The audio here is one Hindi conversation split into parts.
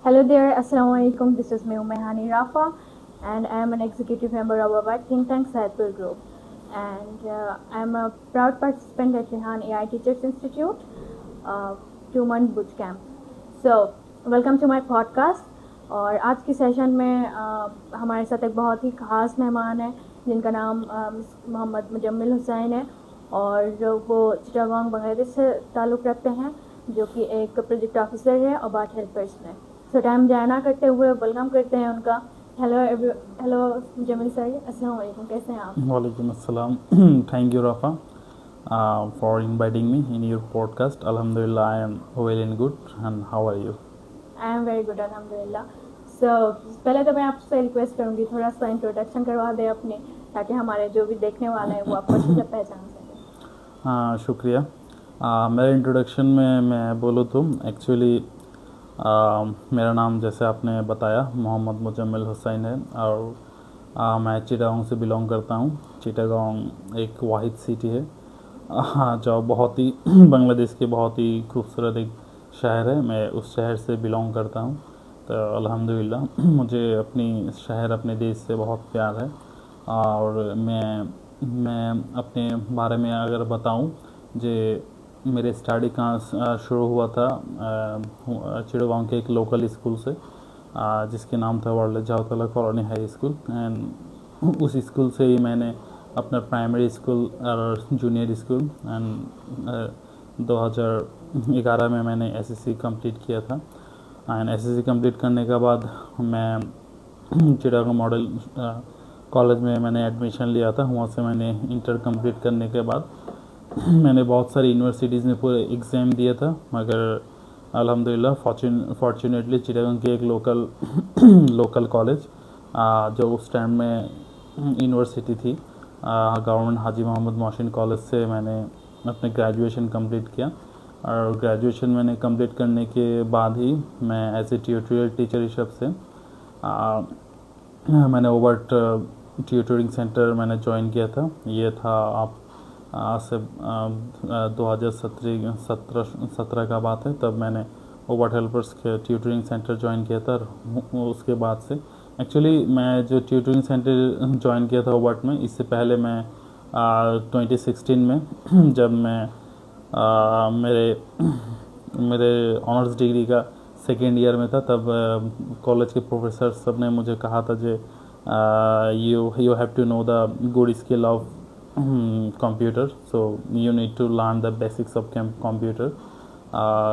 Hello there, Assalamu alaikum. This is me, Umehani Rafa, and I am an executive member of our think tank Saidpur Group. And I am a proud participant at Rehan AI Teachers Institute 2-month boot camp. So, welcome to my podcast. और आज की सेशन में हमारे साथ एक बहुत ही ख़ास मेहमान है जिनका नाम मोहम्मद मुजम्मिल हुसैन है और वो चिटागोंग बांग्लादेश से ताल्लुक़ रखते हैं, जो कि एक प्रोजेक्ट ऑफिसर है अबाउट हेल्पर्स में। सो टाइम जाया ना करते हुए वेलकम करते हैं उनका। हेलो मुजम्मिल सर, अस्सलाम वालेकुम, कैसे हैं आप? वालेकुम अस्सलाम। Thank you, Rafa, for inviting me in your podcast. Alhamdulillah, I am well and good. And how are you? I am very good अल्हम्दुलिल्लाह। सो पहले तो मैं आपसे रिक्वेस्ट करूँगी थोड़ा सा इंट्रोडक्शन करवा दें अपने, ताकि हमारे जो भी देखने वाले हैं वो आपको अच्छे से पहचान सकें। हाँ, शुक्रिया। मेरे इंट्रोडक्शन में मैं बोलूँ तो एक्चुअली मेरा नाम जैसे आपने बताया मोहम्मद मुजम्मिल हुसैन है और मैं चिटागोंग से बिलोंग करता हूँ। चिटागोंग एक वाहिद सिटी है जो बहुत ही बांग्लादेश के बहुत ही खूबसूरत एक शहर है। मैं उस शहर से बिलोंग करता हूँ, तो अल्हम्दुलिल्लाह मुझे अपनी शहर अपने देश से बहुत प्यार है। और मैं अपने बारे में अगर बताऊँ जे मेरे स्टडी कहाँ शुरू हुआ था, चिटागोंग के एक लोकल स्कूल से जिसके नाम था वर्ल्ड जावतला कॉलोनी हाई स्कूल। एंड उस स्कूल से ही मैंने अपना प्राइमरी स्कूल और जूनियर स्कूल एंड 2011 में मैंने एसएससी कंप्लीट किया था। एंड एसएससी कंप्लीट करने के बाद मैं चिटागोंग मॉडल कॉलेज में मैंने एडमिशन लिया था। वहाँ से मैंने इंटर कंप्लीट करने के बाद मैंने बहुत सारी यूनिवर्सिटीज़ में पूरे एग्ज़ाम दिया था, मगर अल्हम्दुलिल्लाह फॉर्चुनेटली चिटागोंग की एक लोकल कॉलेज जो उस टाइम में यूनिवर्सिटी थी, गवर्नमेंट हाजी मोहम्मद मोहसिन कॉलेज से मैंने अपने ग्रेजुएशन कंप्लीट किया। और ग्रेजुएशन मैंने कंप्लीट करने के बाद ही मैं एज ए ट्यूटोरियल टीचरशिप से मैंने ओवर्ट ट्यूटरिंग सेंटर मैंने ज्वाइन किया था। ये था आप से 2017 का बात है, तब मैंने ओवर्ट हेल्पर्स के ट्यूटरिंग सेंटर ज्वाइन किया था। उसके बाद से एक्चुअली मैं जो ट्यूटरिंग सेंटर ज्वाइन किया था ओवर्ट में, इससे पहले मैं 2016 में जब मैं मेरे ऑनर्स डिग्री का सेकेंड ईयर में था, तब कॉलेज के प्रोफेसर सब ने मुझे कहा था जे you have to know the good skill of computer, so you need to learn the basics of computer.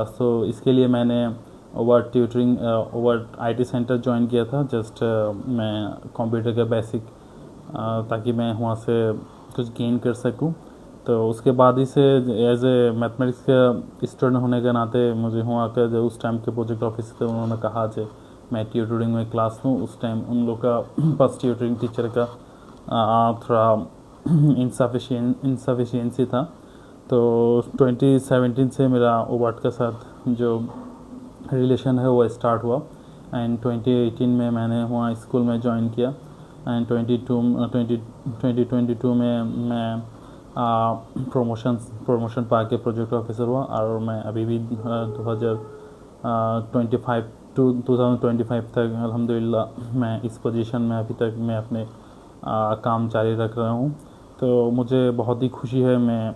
So इसके लिए मैंने ओवर आईटी सेंटर ज्वाइन किया था। जस्ट मैं कंप्यूटर का बेसिक ताकि मैं वहाँ से कुछ गेन कर सकूँ। तो उसके बाद ही से एज ए मैथमेटिक्स का स्टूडेंट होने के नाते मुझे हुआ कि जो उस टाइम के प्रोजेक्ट ऑफिस थे उन्होंने कहा जो मैं ट्यूटरिंग में क्लास लूँ। उस टाइम उन लोग का फर्स्ट ट्यूटरिंग टीचर का थोड़ा इंसफिशियंसी था। तो 2017 से मेरा ओवर्ट के साथ जो रिलेशन है वो स्टार्ट हुआ। एंड 2018 में मैंने वहाँ स्कूल में ज्वाइन किया। एंड 2022 में मैं प्रमोशन पा के प्रोजेक्ट ऑफिसर हुआ। और मैं अभी भी 2025 तक अल्हम्दुलिल्लाह मैं इस पोजीशन में अभी तक मैं अपने काम जारी रख रहा हूँ। तो मुझे बहुत ही खुशी है, मैं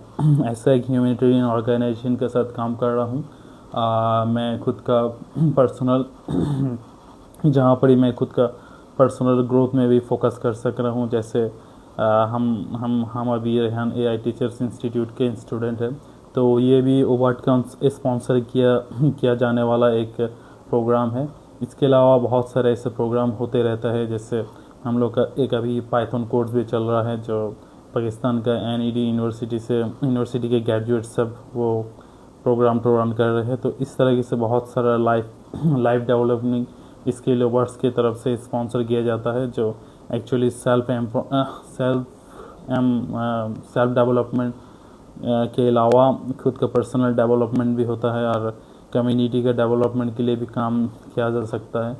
ऐसा एक ह्यूमैनिटेरियन ऑर्गेनाइजेशन के साथ काम कर रहा हूँ। मैं खुद का पर्सनल जहाँ पर ही मैं खुद का पर्सनल ग्रोथ में भी फोकस कर सक रहा हूँ। जैसे हम अभी रेहान एआई टीचर्स इंस्टीट्यूट के स्टूडेंट हैं, तो ये भी ओवर्ट का स्पॉन्सर किया जाने वाला एक प्रोग्राम है। इसके अलावा बहुत सारे ऐसे प्रोग्राम होते रहता है, जैसे हम लोग का एक अभी पाइथन कोर्स भी चल रहा है जो पाकिस्तान का एनईडी यूनिवर्सिटी के ग्रेजुएट सब वो प्रोग्राम तो रन कर रहे हैं। तो इस तरह से बहुत सारा लाइफ डेवलपमेंट स्किल ओवर्ट्स की तरफ से स्पॉन्सर किया जाता है, जो एक्चुअली सेल्फ डेवलपमेंट के अलावा खुद का पर्सनल डेवलपमेंट भी होता है और कम्युनिटी का डेवलपमेंट के लिए भी काम किया जा सकता है।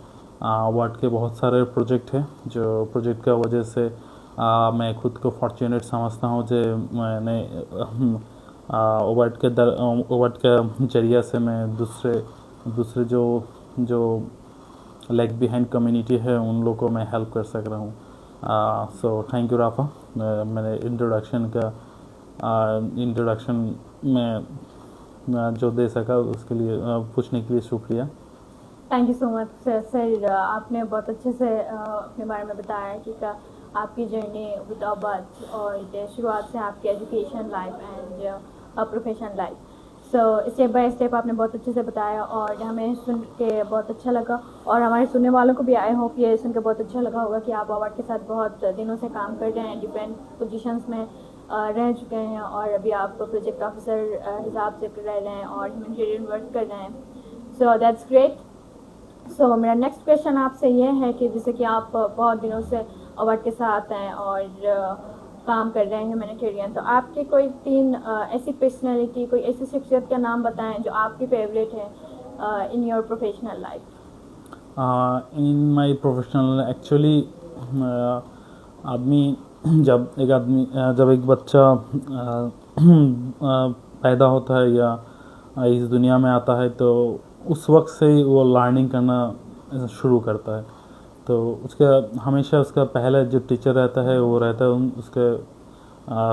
ओवर्ट के बहुत सारे प्रोजेक्ट हैं, जो प्रोजेक्ट का वजह से मैं खुद को फॉर्चुनेट समझता हूँ जो मैंने ओवर्ट के जरिया से मैं दूसरे जो लेग बिहाइंड कम्युनिटी है उन लोगों को मैं हेल्प कर सक रहा हूँ। सो थैंक यू राफा, मैंने इंट्रोडक्शन में जो दे सका उसके लिए पूछने के लिए शुक्रिया। Thank you so much sir, आपने बहुत अच्छे से अपने बारे में बताया कि आपकी जर्नी विद अबाद और शुरुआत से आपकी education life and professional life. So step by step आपने बहुत अच्छे से बताया और हमें सुन के बहुत अच्छा लगा और हमारे सुनने वालों को भी आई होप ये सुन के बहुत अच्छा लगा होगा कि आप अवार्ड के साथ बहुत दिनों से काम कर रहे हैं, डिफरेंट पोजीशंस में रह चुके हैं और अभी आप प्रोजेक्ट ऑफिसर हिसाब से रह रहे हैं और ह्यूमैनिटेरियन वर्क कर रहे हैं। So that's great. सो मेरा नेक्स्ट क्वेश्चन आपसे ये है कि जैसे कि आप बहुत दिनों से अवार्ड के साथ हैं और काम कर रहे हैं ह्यूमैनिटेरियन, तो आपके कोई 3 ऐसी पर्सनैलिटी, कोई ऐसी शख्सियत का नाम बताएं जो आपकी फेवरेट है in your professional life. In my professional actually जब एक बच्चा पैदा होता है या इस दुनिया में आता है तो उस वक्त से ही वो लर्निंग करना शुरू करता है। तो उसका हमेशा उसका पहला जो टीचर रहता है वो रहता है उसके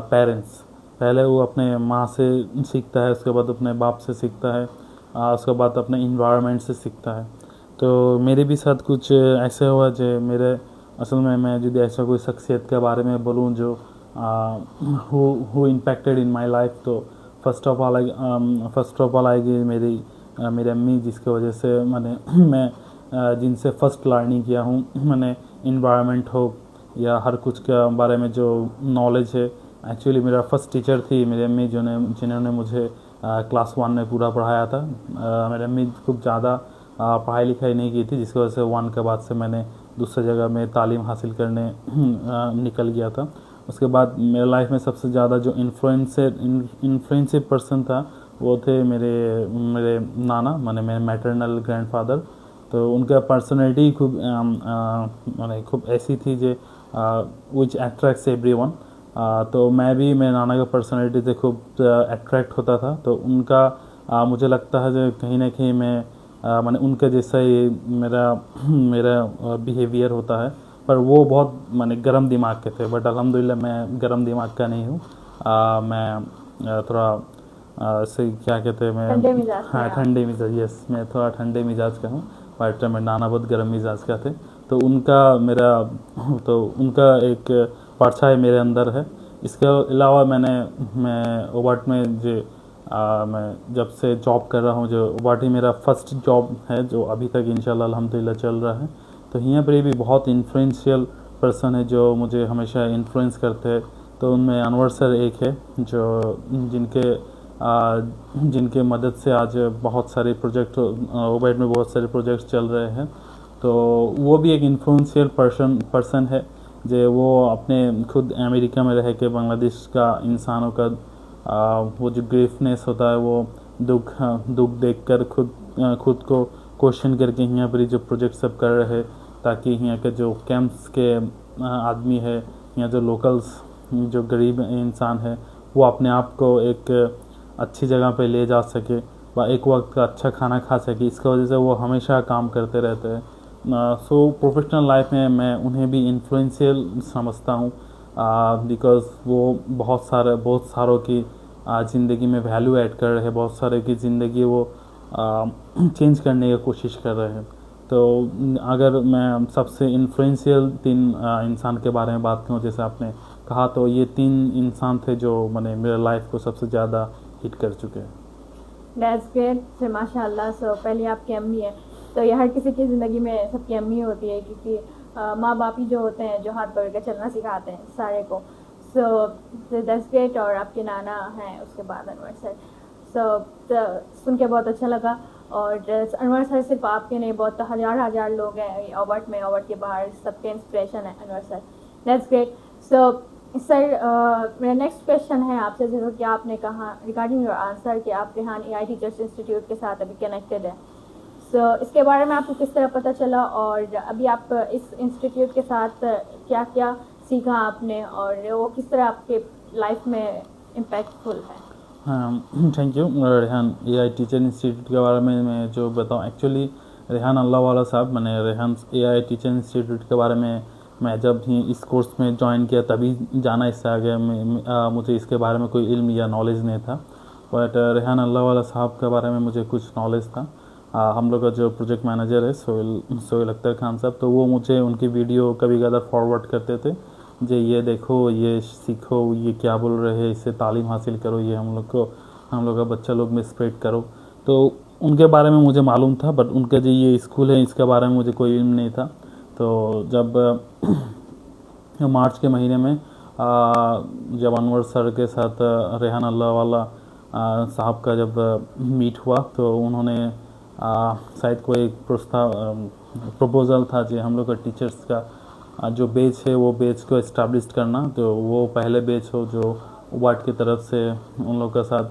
पेरेंट्स। पहले वो अपने माँ से सीखता है, उसके बाद अपने बाप से सीखता है, उसके बाद अपने इन्वायरमेंट से सीखता है। तो मेरे भी साथ कुछ ऐसे हुआ जो मेरे असल में मैं यदि ऐसा कोई शख्सियत के बारे में बोलूँ जो who impacted in my life, तो फर्स्ट ऑफ ऑल आएगी मेरी अम्मी, जिसकी वजह से मैं जिनसे फ़र्स्ट लर्निंग किया हूँ मैंने इन्वायरमेंट हो या हर कुछ के बारे में जो नॉलेज है। एक्चुअली मेरा फर्स्ट टीचर थी मेरी अम्मी जिन्होंने मुझे क्लास 1 में पूरा पढ़ाया था। मेरी अम्मी खूब ज़्यादा पढ़ाई लिखाई नहीं की थी, जिसकी वजह से 1 के बाद से मैंने दूसरी जगह में तालीम हासिल करने निकल गया था। उसके बाद मेरे लाइफ में सबसे ज़्यादा जो इन्फ्लुएंसिव पर्सन था वो थे मेरे नाना, मेरे मैटरनल ग्रैंडफादर। तो उनका पर्सनैलिटी खूब ऐसी थी जो विच अट्रैक्ट्स एवरीवन। तो मैं भी मेरे नाना का पर्सनैलिटी से खूब अट्रैक्ट होता था। तो उनका मुझे लगता है जो कहीं ना कहीं मैं उनके जैसा ही मेरा बिहेवियर होता है, पर वो बहुत गर्म दिमाग के थे। बट अल्हम्दुलिल्लाह मैं गर्म दिमाग का नहीं हूँ। मैं थोड़ा से क्या कहते हैं, मैं ठंडे मिजाज, यस, मैं थोड़ा ठंडे मिजाज का हूँ। बट मेरे नाना बहुत गर्म मिजाज का थे। तो उनका एक परछाई मेरे अंदर है। इसके अलावा मैं ओबाट में मैं जब से जॉब कर रहा हूँ, जो ओबाट ही मेरा फर्स्ट जॉब है जो अभी तक इंशाल्लाह अल्हम्दुलिल्लाह चल रहा है। तो यहाँ पर भी बहुत इन्फ्लुएंशियल पर्सन है जो मुझे हमेशा इन्फ्लुएंस करते हैं। तो उनमें अनवर सर एक है जो जिनके मदद से आज बहुत सारे प्रोजेक्ट ओबाट में बहुत सारे प्रोजेक्ट्स चल रहे हैं। तो वो भी एक इन्फ्लुएंशियल पर्सन है जो वो अपने खुद अमेरिका में रह के बांग्लादेश का इंसानों का वो जो ग्रेफनेस होता है, वो दुख देखकर खुद को क्वेश्चन करके यहाँ पर जो प्रोजेक्ट सब कर रहे हैं, ताकि यहाँ के जो कैंप्स के आदमी है, यहाँ जो लोकल्स जो गरीब इंसान है, वो अपने आप को एक अच्छी जगह पे ले जा सके व एक वक्त का अच्छा खाना खा सके। इसकी वजह से वो हमेशा काम करते रहते हैं। सो प्रोफेशनल लाइफ में मैं उन्हें भी इन्फ्लुएंशियल समझता हूँ, बिकॉज़ वो बहुत सारों की ज़िंदगी में वैल्यू ऐड कर रहे हैं, बहुत सारे की ज़िंदगी वो चेंज करने की कोशिश कर रहे हैं। तो अगर मैं सबसे इन्फ्लुएंशियल 3 इंसान के बारे में बात करूँ, जैसे आपने कहा, तो ये 3 इंसान थे जो मेरे लाइफ को सबसे ज़्यादा हिट कर चुके हैं। दैट्स ग्रेट माशाल्लाह। सो पहले आपकी अम्मी है, तो ये हर किसी की ज़िंदगी में सबकी अम्मी होती है, क्योंकि माँ बाप ही जो होते हैं जो हाथ पकड़ के चलना सिखाते हैं सारे को। So that's great. और आपके नाना हैं उसके बाद अनवर सर। सो सुन के बहुत अच्छा लगा। और अनवर सर सिर्फ आपके नहीं, बहुत हज़ार लोग हैं अवार्ड में, अवार्ड के बाहर सबके इंस्पिरेशन है Anwar sir. That's great. So sir मेरा नेक्स्ट क्वेश्चन है आपसे, जैसा कि आपने कहा रिगार्डिंग योर आंसर कि आप रेहान एआई टीचर्स इंस्टीट्यूट के साथ अभी कनेक्टेड हैं। सो इसके बारे में आपको किस तरह पता चला और अभी आप इस इंस्टीट्यूट के साथ क्या क्या सीखा आपने और वो किस तरह आपके लाइफ में इम्पैक्टफुल है? हाँ, thank you. Rehan AI teacher institute के बारे में मैं जो बताऊँ, एक्चुअली रेहान अल्लाह वाला साहब, मैंने रेहान AI टीचर इंस्टीट्यूट के बारे में मैं जब ही इस कोर्स में ज्वाइन किया तभी जाना इससे आगे मुझे इसके बारे में कोई इल्म या नॉलेज नहीं था। बट रेहान अल्लाह वाला साहब के बारे में मुझे कुछ नॉलेज था। हम लोग का जो प्रोजेक्ट मैनेजर है सोहेल अख्तर खान साहब, तो वो मुझे उनकी वीडियो कभी कभार फॉरवर्ड करते थे, जे ये देखो, ये सीखो, ये क्या बोल रहे हैं, इससे तालीम हासिल करो, ये हम लोग का बच्चा लोग में स्प्रेड करो। तो उनके बारे में मुझे मालूम था, बट उनका जो ये स्कूल है इसके बारे में मुझे कोई इल्म नहीं था। तो जब मार्च के महीने में जब अनवर सर के साथ रेहान अल्लाह वाला साहब का जब मीट हुआ, तो उन्होंने शायद कोई प्रपोज़ल था जो हम लोग का टीचर्स का जो बेच है वो बेच को इस्टेब्लिश करना, तो वो पहले बेच हो जो वार्ड की तरफ से उन लोग का साथ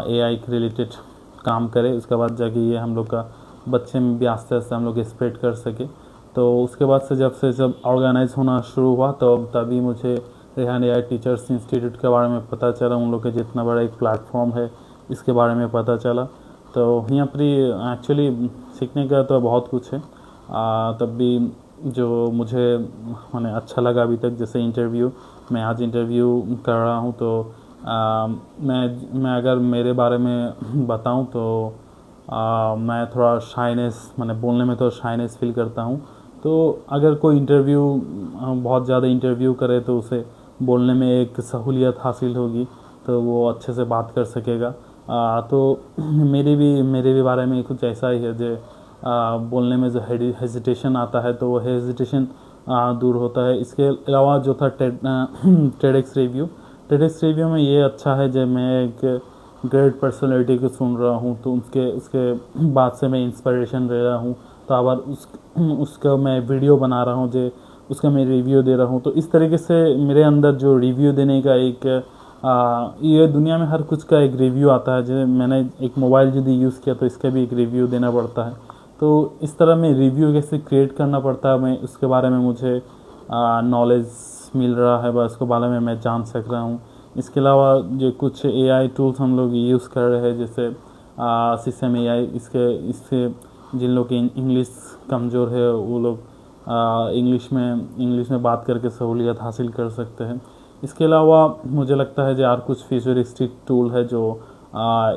AI के रिलेटेड काम करे, उसके बाद जाके ये हम लोग का बच्चे में भी आस्ते आस्ते हम लोग स्प्रेड कर सके। तो उसके बाद से जब ऑर्गेनाइज होना शुरू हुआ तो तभी मुझे रेहान AI टीचर्स इंस्टीट्यूट के बारे में पता चला, उन लोग के जितना बड़ा एक प्लेटफॉर्म है इसके बारे में पता चला। तो यहाँ पर एक्चुअली सीखने का तो बहुत कुछ है, तब भी जो मुझे मैंने अच्छा लगा अभी तक, जैसे इंटरव्यू मैं आज इंटरव्यू कर रहा हूँ, तो मैं अगर मेरे बारे में बताऊँ तो मैं थोड़ा शाइनेस, मैंने बोलने में तो शाइनेस फील करता हूँ। तो अगर कोई इंटरव्यू बहुत ज़्यादा इंटरव्यू करे तो उसे बोलने में एक सहूलियत हासिल होगी, तो वो अच्छे से बात कर सकेगा। तो मेरे भी बारे में कुछ ऐसा ही है जो बोलने में जो हेजिटेशन आता है तो वो हेजिटेशन दूर होता है। इसके अलावा जो था टेडेक्स रिव्यू में ये अच्छा है जब मैं एक ग्रेट पर्सनैलिटी को सुन रहा हूँ तो उसके बाद से मैं इंस्पिरेशन ले रहा हूँ, तो अगर उसका मैं वीडियो बना रहा हूँ जो उसका मैं रिव्यू दे रहा हूँ। तो इस तरीके से मेरे अंदर जो रिव्यू देने का एक ये दुनिया में हर कुछ का एक रिव्यू आता है। जैसे मैंने एक मोबाइल यदि यूज़ किया तो इसका भी एक रिव्यू देना पड़ता है। तो इस तरह में रिव्यू कैसे क्रिएट करना पड़ता है, मैं उसके बारे में मुझे नॉलेज मिल रहा है, बस उसके बारे में मैं जान सक रहा हूँ। इसके अलावा जो कुछ AI टूल्स हम लोग यूज़ कर रहे हैं, जैसे सिस्टम AI, इससे जिन लोग की इंग्लिश कमज़ोर है वो लोग इंग्लिश में बात करके सहूलियत हासिल कर सकते हैं। इसके अलावा मुझे लगता है जो और कुछ फ्यूचरिस्टिक टूल है जो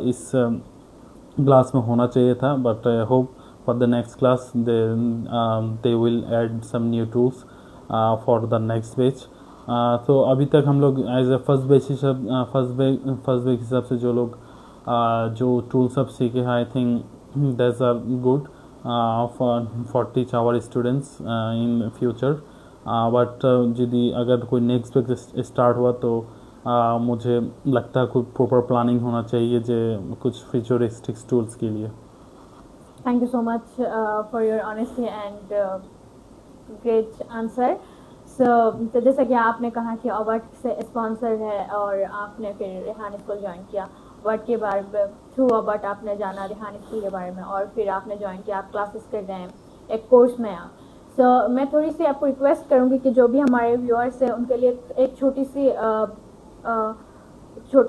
इस क्लास में होना चाहिए था, but I hope for the next class they will add some new tools for the next batch। तो अभी तक हम लोग एज ए फर्स्ट बैच हिसाब से जो लोग जो टूल सब सीखे हैं, I think that's are good for teach our students in future. But यदि अगर कोई नेक्स्ट बैच स्टार्ट हुआ तो मुझे लगता है कुछ प्रॉपर प्लानिंग होना चाहिए जो कुछ फ्यूचरिस्टिक टूल्स के लिए। Thank you so much for your honesty and great answer. तो जैसा कि आपने कहा कि अवार्ड से स्पॉन्सर है और आपने फिर रेहान स्कूल ज्वाइन किया, अवार्ड के बारे में थ्रू अवार्ड आपने जाना रेहान स्कूल के बारे में, और फिर आपने ज्वाइन किया, आप क्लासेस कर रहे हैं एक कोर्स में आप। मैं थोड़ी सी आपको रिक्वेस्ट करूँगी कि जो भी हमारे व्यूअर्स हैं उनके लिए एक छोटी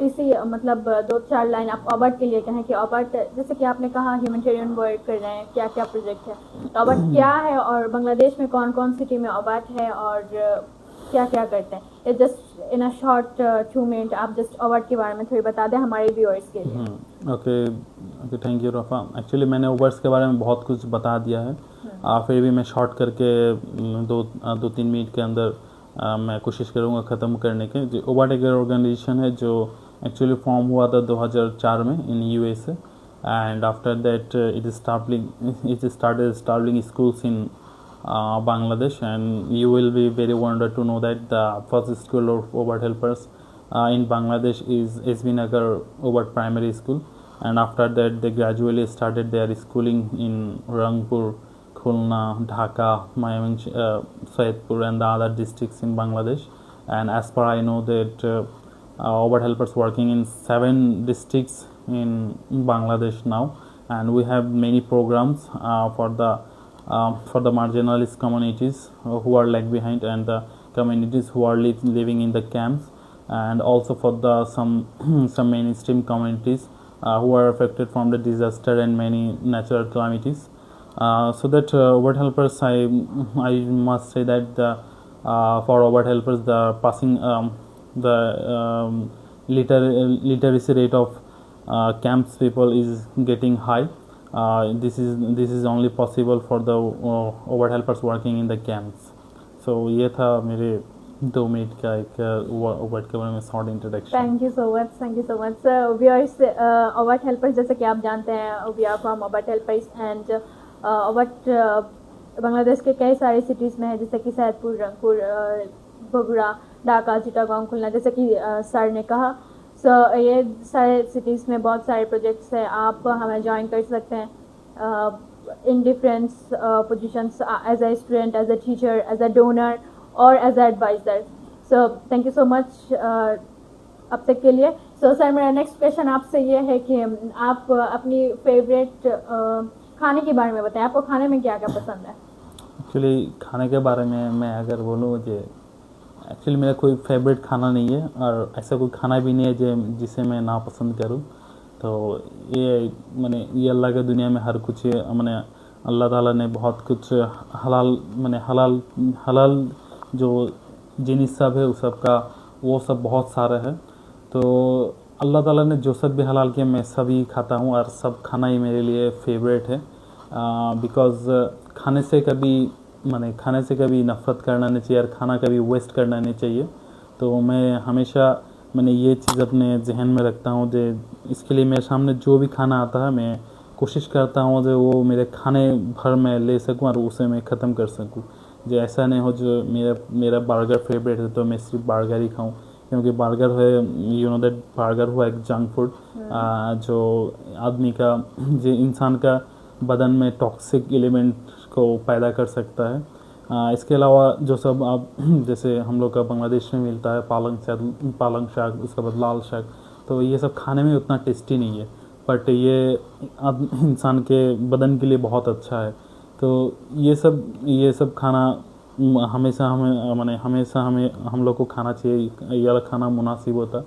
सी मतलब 2-4 लाइन आप अवार्ड के लिए कहें कि अवार्ड, जैसे कि आपने कहा ह्यूमैनिटेरियन वर्क कर रहे हैं, क्या क्या प्रोजेक्ट है, तो अवार्ड क्या है और बांग्लादेश में कौन कौन सिटी में अवार्ड है और क्या क्या करते हैं। ये just in a short 2 minute आप जस्ट अवार्ड के बारे में थोड़ी बता दें हमारे व्यूअर्स के लिए। Okay, thank you Rafa. Actually मैंने अवार्ड्स के बारे में बहुत कुछ बता दिया है, फिर भी मैं शॉर्ट करके 2-3 मिनट के अंदर मैं कोशिश करूँगा ख़त्म करने के। जो अवार्ड एक ऑर्गेनाइजेशन है जो एक्चुअली फॉर्म हुआ था 2004 में इन USA, and after that it started establishing schools in Bangladesh, and you will be very wondered to know that the first school of Overt helpers in Bangladesh is SB Nagar Overt Primary School, and after that they gradually started their schooling in Rangpur, Khulna, Dhaka, Saidpur and the other districts in Bangladesh. And as per I know that Overt helpers working in 7 districts in Bangladesh now, and we have many programs for the marginalized communities who are lag behind, and the communities who are living in the camps, and also for the some mainstream communities who are affected from the disaster and many natural calamities. So that Robert helpers, I must say that for Robert helpers, the passing the literacy rate of camps people is getting high. This is only possible for the Robert helpers working in the camps. So ये था मेरे 2 मिनट का एक ओवर्ट के बारे में short introduction. Thank you so much viewers. Overt Helpers जैसे कि आप जानते हैं, we are from Overt Helpers and Overt Bangladesh के कई सारे सिटीज़ में है, जैसे कि सैदपुर, रंगपुर, बगुड़ा, ढाका, चिटागोंग, खुलना, जैसे कि सर ने कहा. सो ये सारे सिटीज़ में बहुत सारे प्रोजेक्ट्स हैं. आप हमें ज्वाइन कर सकते हैं in different positions, as a student, as a teacher, as a donor और as a adviser. So thank you so much अब तक के लिए. सो सर, मेरा नेक्स्ट क्वेश्चन आपसे ये है कि आप अपनी फेवरेट खाने के बारे में बताएं. आपको खाने में क्या क्या पसंद है? एक्चुअली खाने के बारे में मैं अगर बोलूँ जो एक्चुअली मेरा कोई फेवरेट खाना नहीं है और ऐसा कोई खाना भी नहीं है जो जिसे मैं ना पसंद करूँ. तो ये मैंने ये अल्लाह के दुनिया में हर कुछ मैंने अल्लाह ताला ने बहुत कुछ हलाल मैंने हलाल जो जिनिस सब है उस सब का वो सब बहुत सारा है. तो अल्लाह ताला ने जो सब भी हलाल किया मैं सभी खाता हूँ और सब खाना ही मेरे लिए फेवरेट है. बिकॉज़ खाने से कभी नफ़रत करना नहीं चाहिए और खाना कभी वेस्ट करना नहीं चाहिए. तो मैं हमेशा मैंने ये चीज़ अपने जहन में रखता हूँ जो इसके लिए मेरे सामने जो भी खाना आता है मैं कोशिश करता हूँ जो वो मेरे खाने भर में ले सकूँ और उसे मैं ख़त्म कर सकूँ. जो ऐसा नहीं हो जो मेरा बर्गर फेवरेट है तो मैं सिर्फ बर्गर ही खाऊँ, क्योंकि बर्गर है यू नो दैट बर्गर हुआ एक जंक फूड जो आदमी का जो इंसान का बदन में टॉक्सिक एलिमेंट को पैदा कर सकता है. इसके अलावा जो सब आप जैसे हम लोग का बांग्लादेश में मिलता है पालंग शाक, उसके बाद लाल शाक, तो ये सब खाने में उतना टेस्टी नहीं है बट ये इंसान के बदन के लिए बहुत अच्छा है. तो ये सब खाना हमेशा हमें हम लोग को खाना चाहिए. ये वाला खाना मुनासिब होता.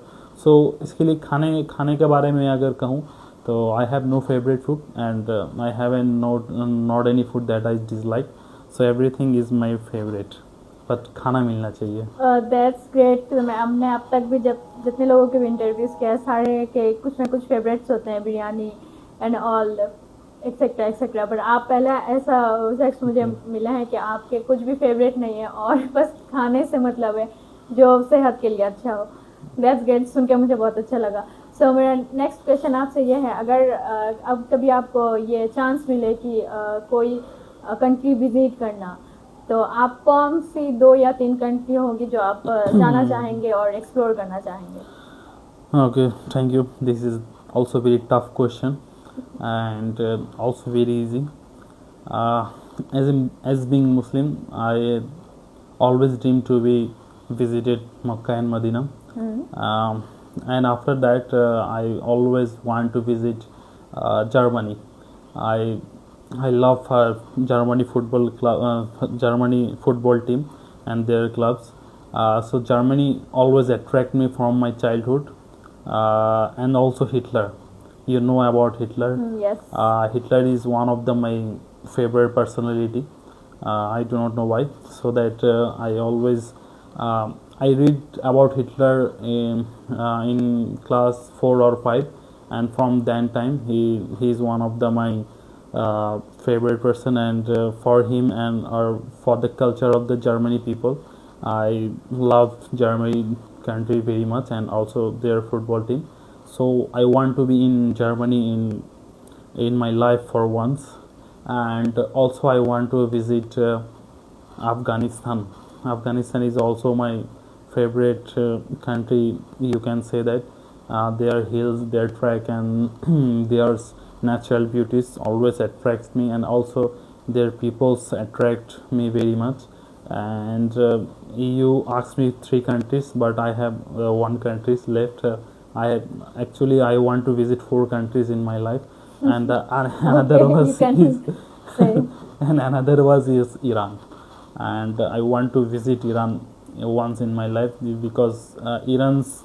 सो इसके लिए खाने के बारे में अगर कहूँ तो I have no favourite food and I have not any food that I dislike. So everything is my favourite, but खाना मिलना चाहिए. That's great. हमने अब तक भी जब जितने लोगों के भी इंटरव्यूज़ किया सारे के कुछ ना कुछ फेवरेट्स होते हैं, biryani and all etcetera etcetera. But आप पहला ऐसा शख्स मुझे मिला है कि आपके कुछ भी फेवरेट नहीं है और बस खाने से मतलब है जो सेहत के लिए अच्छा हो. दैट्स ग्रेट, सुन के मुझे बहुत अच्छा लगा. सो मेरा नेक्स्ट क्वेश्चन आपसे ये है, अगर अब कभी आपको ये चांस मिले कि कोई कंट्री विजिट करना, तो आप कौन सी 2 या 3 कंट्री होगी जो आप जाना चाहेंगे और एक्सप्लोर करना चाहेंगे? Okay, thank you. This is also very tough question and also very easy. As being Muslim, I always dream to be visited Makkah and Medina. And after that, I always want to visit Germany. I love Germany football club, Germany football team and their clubs. So Germany always attract me from my childhood, and also Hitler. You know about Hitler? Yes. Hitler is one of my favorite personality. I do not know why. So that I always I read about Hitler in class 4 or 5, and from that time he is one of my favorite person, and for him and or for the culture of the Germany people, I love Germany country very much and also their football team. So I want to be in Germany in my life for once, and also I want to visit Afghanistan. Afghanistan is also my favorite country. You can say that their hills, their track, and their natural beauties always attracts me, and also their peoples attract me very much. And you asked me 3 countries, but I have 1 country left. I want to visit 4 countries in my life, and another is Iran, and I want to visit Iran once in my life because Iran's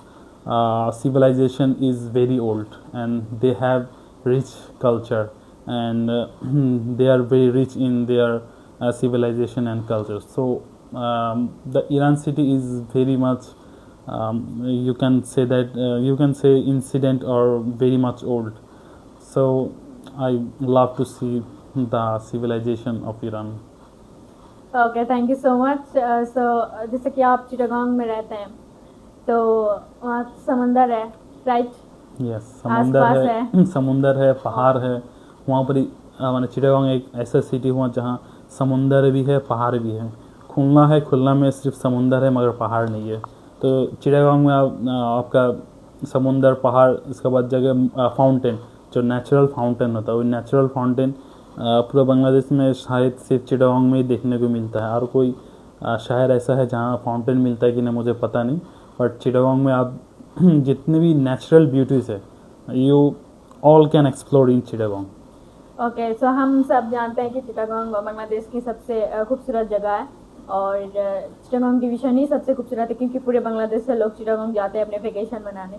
civilization is very old and they have rich culture. and they are very rich in their civilization and culture. So the Iran city is very much you can say that you can say incident or very much old. So I love to see the civilization of Iran. Okay, thank you so much. So जैसे कि आप चिटागोंग में रहते हैं तो वहाँ समंदर है, राइट? यस, आसपास समुंदर है, पहाड़ है वहाँ पर माने चिटागोंग एक ऐसा सिटी हुआ जहाँ समुंदर भी है, पहाड़ भी है। खुलना है, खुलना में सिर्फ समुंदर है मगर पहाड़ नहीं है। तो चिटागोंग में आपका समुंदर, पहाड़, इसके बाद जगह फाउंटेन, जो नेचुरल फाउंटेन होता है, वो नेचुरल फाउंटेन पूरा बांग्लादेश में शायद सिर्फ चिटागोंग में ही देखने को मिलता है। और कोई शहर ऐसा है जहाँ फाउंटेन मिलता है कि नहीं मुझे पता नहीं, बट चिटागोंग में आप जितने भी नेचुरल ब्यूटीज़ है you all can explore in Chittagong. Okay, so हम सब जानते हैं कि चिटागोंग बांग्लादेश की सबसे खूबसूरत जगह है और चिटागोंग डिवीज़न ही सबसे खूबसूरत है क्योंकि पूरे बांग्लादेश से लोग चिटागोंग जाते हैं अपने वेकेशन मनाने।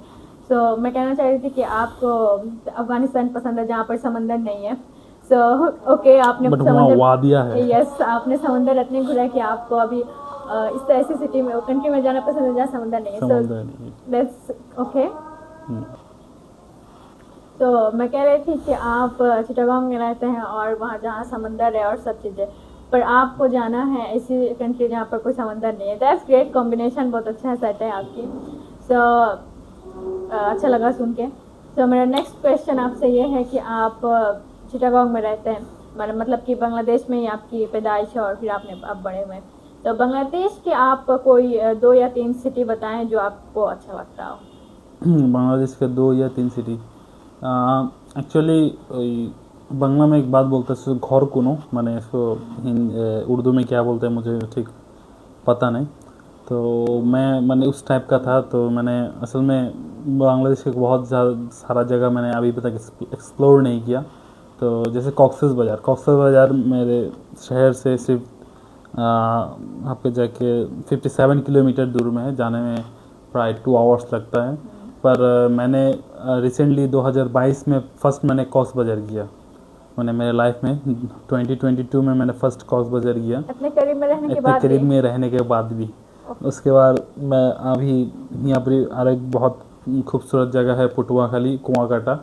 सो मैं कहना चाह रही थी कि आपको अफगानिस्तान पसंद है जहाँ पर समंदर नहीं है। सो ओके, आपने वादिया है। यस, आपने समंदर इतने घूरा कि आपको अभी इस ऐसी सिटी में, कंट्री में जाना पसंद है जहाँ समंदर नहीं है। So that's okay. तो मैं कह रही थी कि आप चिटागोंग में रहते हैं और वहाँ जहाँ समंदर है और सब चीज़ें, पर आपको जाना है ऐसी कंट्री जहाँ पर कोई समंदर नहीं है। दैट्स ग्रेट कॉम्बिनेशन, बहुत अच्छा सेट है आपकी। सो अच्छा लगा सुन के। सो मेरा नेक्स्ट क्वेश्चन आपसे ये है कि आप चिटागोंग में रहते हैं, मतलब कि बांग्लादेश में ही आपकी पैदाइश है और फिर आपने अब बड़े हुए, तो बांग्लादेश के आप कोई 2 या 3 सिटी बताएं जो आपको अच्छा लगता हो। बांग्लादेश के 2 या 3 सिटी, एक्चुअली बांग्ला में एक बात बोलते हैं घर कुनो, मैंने इसको उर्दू में क्या बोलते हैं मुझे ठीक पता नहीं। तो मैंने उस टाइप का था, तो मैंने असल में बांग्लादेश के बहुत ज़्यादा सारा जगह मैंने अभी तक एक्सप्लोर नहीं किया। तो जैसे कॉक्सेस बाज़ार मेरे शहर से सिर्फ आपके जाके 57 किलोमीटर दूर में है, जाने में प्राय 2 आवर्स लगता है। पर मैंने रिसेंटली 2022 में फर्स्ट मैंने कॉक्स बाज़ार किया। मैंने मेरे लाइफ में 2022 में मैंने फर्स्ट कॉक्स बाज़ार किया, इतने करीब में रहने के बाद भी। उसके बाद मैं अभी यहाँ पर और एक बहुत खूबसूरत जगह है पटुआखाली, कुआकाटा,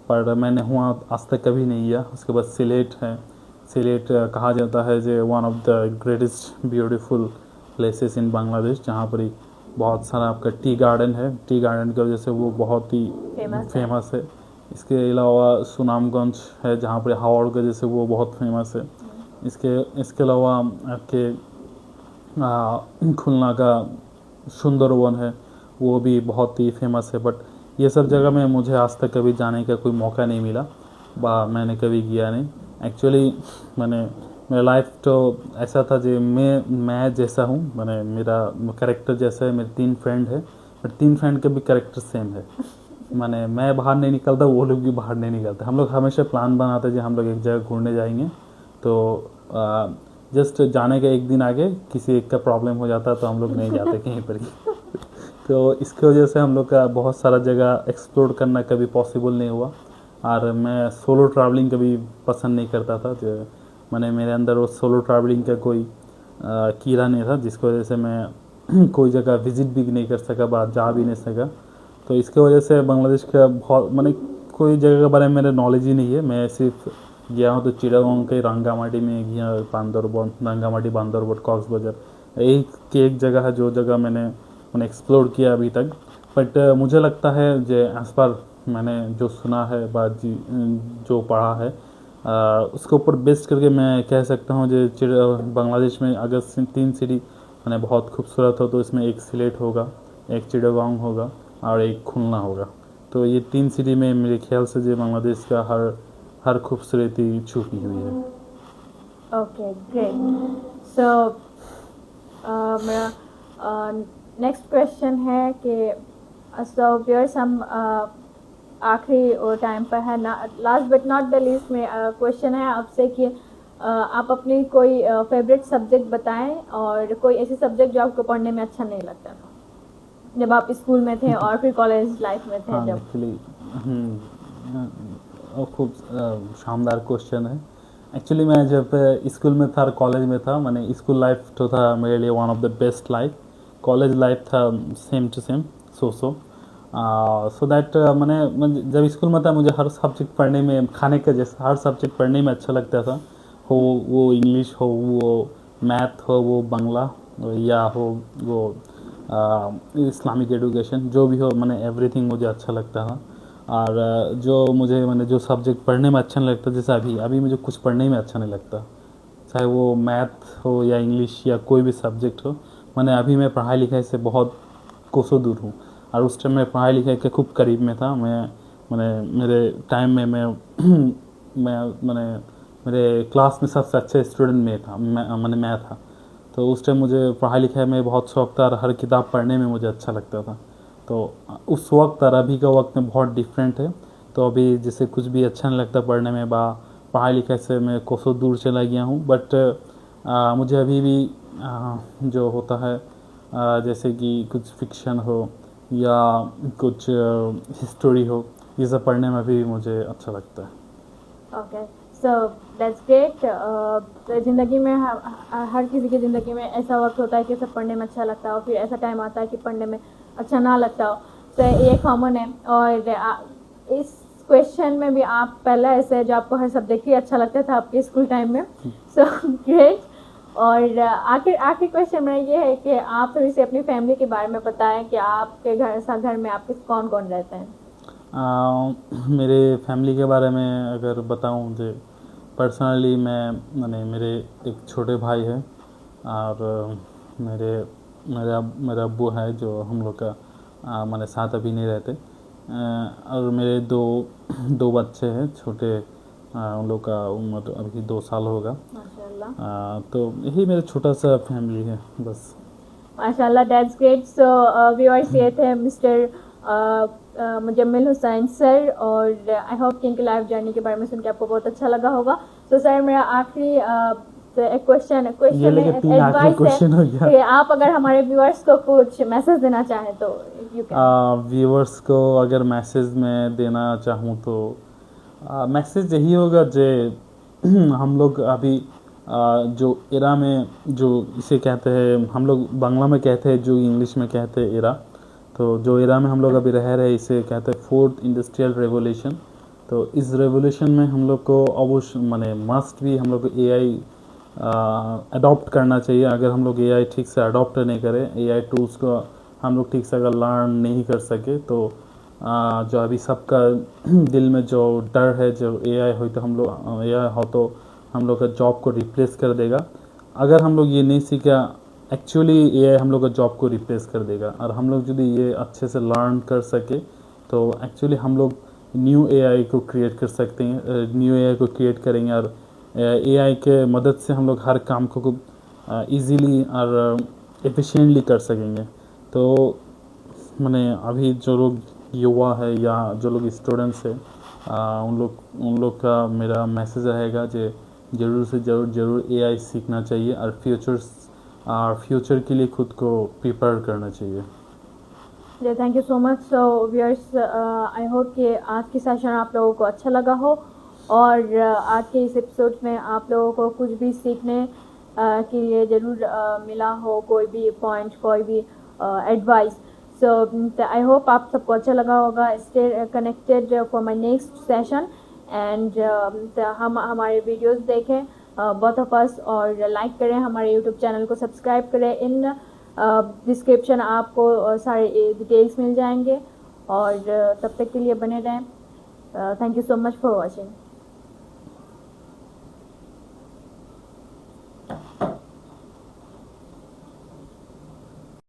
पर मैंने वहाँ आज तक कभी नहीं गया। उसके बाद सिलेट है। सिलेट कहा जाता है जो one of the greatest beautiful places in Bangladesh, जहाँ पर बहुत सारा आपका टी गार्डन है। टी गार्डन की वजह से वो बहुत ही फेमस है। इसके अलावा सुनामगंज है जहाँ पर हावड़ की वजह से वो बहुत फेमस है। इसके अलावा आपके खुलना का सुंदरवन है, वो भी बहुत ही फेमस है। बट ये सब जगह में मुझे आज तक कभी जाने का कोई मौका नहीं मिला, मैंने कभी किया नहीं। एक्चुअली मेरा लाइफ तो ऐसा था जो मैं जैसा हूँ, मेरा कैरेक्टर जैसा है। मेरे 3 फ्रेंड है, बट 3 फ्रेंड के भी कैरेक्टर सेम है। मैं बाहर नहीं निकलता, वो लोग भी बाहर नहीं निकलते। हम लोग हमेशा प्लान बनाते हैं कि हम लोग एक जगह घूमने जाएंगे, तो जस्ट जाने के एक दिन आगे किसी एक का प्रॉब्लम हो जाता तो हम लोग नहीं जाते कहीं पर ही। तो इसकी वजह से हम लोग का बहुत सारा जगह एक्सप्लोर करना कभी पॉसिबल नहीं हुआ। और मैं सोलो ट्रैवलिंग कभी पसंद नहीं करता था, जो मेरे अंदर वो सोलो ट्रैवलिंग का कोई कीड़ा नहीं था, जिसकी वजह से मैं कोई जगह विज़िट भी नहीं कर सका, बाहर जा भी नहीं सका। तो इसके वजह से बांग्लादेश का बहुत कोई जगह के बारे में मेरे नॉलेज ही नहीं है। मैं सिर्फ गया हूँ तो चिटागोंग के रंगामाटी में गया, रंगामाटी, बांदरबोट, कॉक्स बाज़ार, एक जगह है जो जगह मैंने एक्सप्लोर किया अभी तक। बट मुझे लगता है जो एज पर मैंने जो सुना है जो पढ़ा है उसके ऊपर बेस्ड करके मैं कह सकता हूँ जो बांग्लादेश में अगर 3 सिटी बहुत खूबसूरत हो तो इसमें एक सिलेट होगा, एक चिटागोंग होगा और एक खुलना होगा। तो ये 3 सिटी में मेरे ख्याल से जो बांग्लादेश का हर खूबसूरती छुपी हुई है। Okay, great. सो मेरा नेक्स्ट क्वेश्चन है कि सो व्यूअर्स, हम आखिरी टाइम पर है ना, last but not the least में क्वेश्चन है आपसे कि आप अपनी कोई फेवरेट सब्जेक्ट बताएं और कोई ऐसी सब्जेक्ट जो आपको पढ़ने में अच्छा नहीं लगता था जब आप स्कूल में थे और फिर कॉलेज लाइफ में थे। जब एक्चुअली खूब शानदार क्वेश्चन है। एक्चुअली मैं जब स्कूल में था और कॉलेज में था, मैंने स्कूल लाइफ तो था मेरे लिए one of the best life. College life था same to same so that मैंने जब स्कूल में था मुझे हर सब्जेक्ट पढ़ने में खाने का जैसा हर सब्जेक्ट पढ़ने में अच्छा लगता था। हो वो इंग्लिश हो, वो मैथ हो, वो बांग्ला या हो वो इस्लामिक एजुकेशन, जो भी हो मैंने एवरीथिंग मुझे अच्छा लगता था। और जो मुझे मैंने जो सब्जेक्ट पढ़ने में अच्छा नहीं लगता, जैसे अभी मुझे कुछ पढ़ने में अच्छा नहीं लगता, चाहे वो मैथ हो या इंग्लिश या कोई भी सब्जेक्ट हो। मैं पढ़ाई लिखाई से बहुत कोसों दूर हूँ, और उस टाइम मैं पढ़ाई लिखाई के खूब करीब में था। मेरे टाइम में मैंने मेरे क्लास में सबसे अच्छे स्टूडेंट मैं था। तो उस टाइम मुझे पढ़ाई लिखाई में बहुत शौक था और हर किताब पढ़ने में मुझे अच्छा लगता था। तो उस वक्त और अभी का वक्त में बहुत डिफरेंट है। तो अभी जैसे कुछ भी अच्छा नहीं लगता पढ़ने में, पढ़ाई लिखाई से मैं कोसों दूर चला गया हूँ। बट मुझे अभी भी जो होता है जैसे कि कुछ फिक्शन हो या कुछ हिस्टोरी हो, ये सब पढ़ने में भी मुझे अच्छा लगता है। Okay, so that's great. ज़िंदगी में हर किसी की ज़िंदगी में ऐसा वक्त होता है कि सब पढ़ने में अच्छा लगता हो, फिर ऐसा टाइम आता है कि पढ़ने में अच्छा ना लगता हो। तो ये कॉमन है। और इस क्वेश्चन में भी आप पहला ऐसे है जो आपको हर सब्जेक्ट ही अच्छा लगता था आपके स्कूल टाइम में। So great. और आखिर क्वेश्चन मेरा ये है कि आप थोड़ी सी अपनी फैमिली के बारे में बताएं कि आपके घर में आपके कौन कौन रहते हैं। मेरे फैमिली के बारे में अगर बताऊं मुझे पर्सनली, मेरे एक छोटे भाई है और मेरे अब्बू है जो हम लोग का मैंने साथ अभी नहीं रहते। और मेरे दो बच्चे हैं छोटे, उन लोग का उम्र अभी 2 साल होगा माशाल्लाह। तो यही मेरा छोटा सा फैमिली है बस। माशाल्लाह, दैट्स ग्रेट। सो व्यूअर्स, ये थे मिस्टर मुजम्मिल हुसैन सर, और आई होप कि इनकी लाइफ जर्नी के बारे में सुन के आपको बहुत अच्छा लगा होगा। सो सर, मेरा आखिरी एक क्वेश्चन एडवाइस है कि आप अगर हमारे व्यूअर्स को कुछ मैसेज देना चाहें तो यू कैन। व्यूअर्स को अगर मैसेज में देना चाहूँ तो मैसेज यही होगा जे हम लोग अभी जो एरा में, जो इसे कहते हैं हम लोग बांग्ला में कहते हैं, जो इंग्लिश में कहते हैं एरा, तो जो एरा में हम लोग अभी रह रहे हैं इसे कहते हैं 4th इंडस्ट्रियल रेवोल्यूशन। तो इस रेवोल्यूशन में हम लोग को अवश्य मस्ट भी हम लोग को एआई अडॉप्ट करना चाहिए। अगर हम लोग एआई ठीक से अडॉप्ट नहीं करें, एआई टूल्स को हम लोग ठीक से अगर लर्न नहीं कर सके, तो जो अभी सबका दिल में जो डर है, जो एआई हो तो हम लोग का जॉब को रिप्लेस कर देगा। अगर हम लोग ये नहीं सीखा, एक्चुअली एआई हम लोग का जॉब को रिप्लेस कर देगा। और हम लोग यदि ये अच्छे से लर्न कर सके तो एक्चुअली हम लोग न्यू एआई को क्रिएट कर सकते हैं, न्यू एआई को क्रिएट करेंगे और एआई के मदद से हम लोग हर काम को ईजीली और एफिशिएंटली कर सकेंगे। तो अभी जो लोग युवा है या जो लोग स्टूडेंट्स है, उन लोग का मेरा मैसेज रहेगा कि ज़रूर से ज़रूर एआई सीखना चाहिए और फ्यूचर के लिए खुद को प्रिपेयर करना चाहिए। Thank you so much. So viewers, I hope कि आज की सेशन आप लोगों को अच्छा लगा हो, और आज के इस एपिसोड में आप लोगों को कुछ भी सीखने के लिए ज़रूर मिला हो, कोई भी पॉइंट, कोई भी एडवाइस। सो आई होप आप सबको अच्छा लगा होगा। Stay connected for my next session, and हम हमारे वीडियोस देखें बोथ ऑफ अस, और लाइक करें, हमारे यूट्यूब चैनल को सब्सक्राइब करें। इन डिस्क्रिप्शन आपको सारे डिटेल्स मिल जाएंगे, और तब तक के लिए बने रहें। Thank you so much for watching.